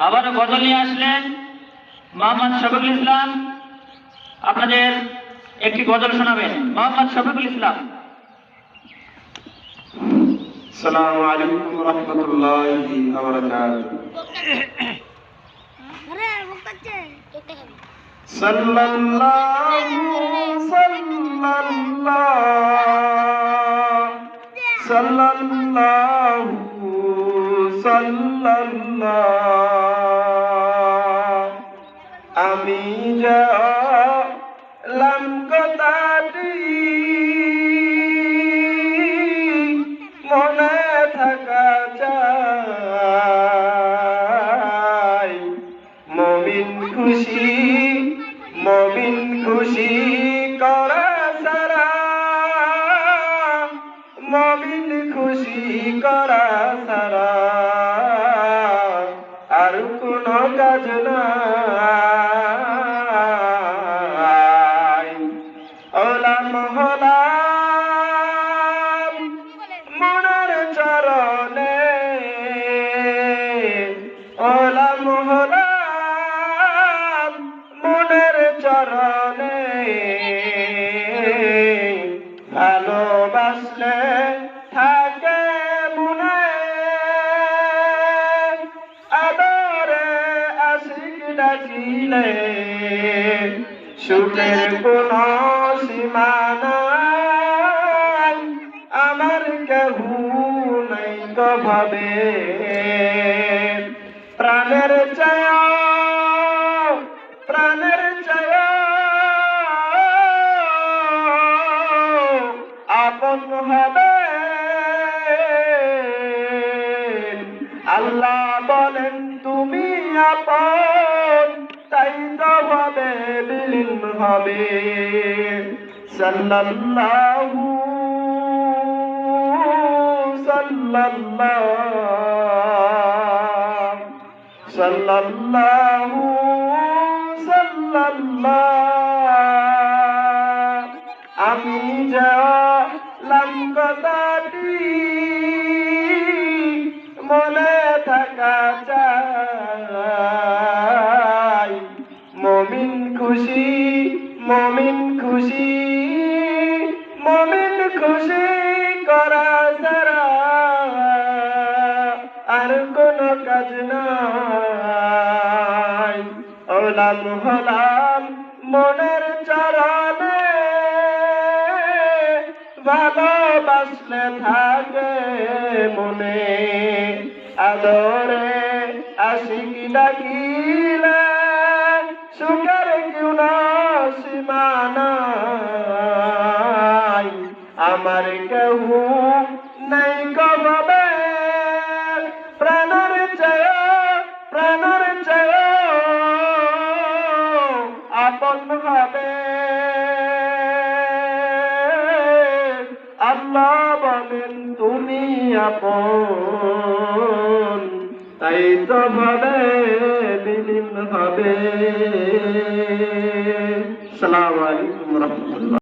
আবারও গজল নিয়ে আসলেন মোহাম্মদ শফিকুল ইসলাম। আপনাদের একটি গজল শোনাবেন মোহাম্মদ শফিকুল ইসলাম। আসসালামু আলাইকুম ওয়া রাহমাতুল্লাহি ওয়া বারাকাতুহু। সাল্লাল্লাহু সাল্লাল্লাহু সাল্লাল্লাহু আমি জানলাম কথাটি মনে থাকা চাই। মমিন খুশি করা সারা, মমিন খুশি করা সারা আর কোনো কাজ নাই। ওলা মহলা মনের চরণে, ওলা মহলা মনের চরণে ভালোবাসলে থাকে মনে, আদরে আশিক ডাকিলে সুখের কোনো সীমা নাই। আমার কেহু নাই ভাবে প্রাণের চায়, প্রাণের চায় আপন হবে। আল্লাহ বলেন তুমি আপন, তাই তো হবে বিলীন হবে। সাল্লাল্লাহু সাল্লাল্লাহু সাল্লাল্লাহু সাল্লাল্লাহু আমি জানলাম কথাটি মনে থাকা চাই। মমিন খুশি, মমিন খুশি, মমিন খুশি করা সারা আর কোনো কাজ নাই। ওলাম হলাম মনের চরণে ভালোবাসলে থাকে মনে, আদরে আশিক ডাকিলে সুখের কোনো সীমা নাই। আমার কেহু নাই কবে প্রাণের চেয়ে, প্রাণের চেয়ে আপন হবে। আল্লাহ বলেন তুমি আপন, তাই তো ভাবে বিলীন হবে। আসসালামু আলাইকুম ওয়া রাহমাতুল্লাহ।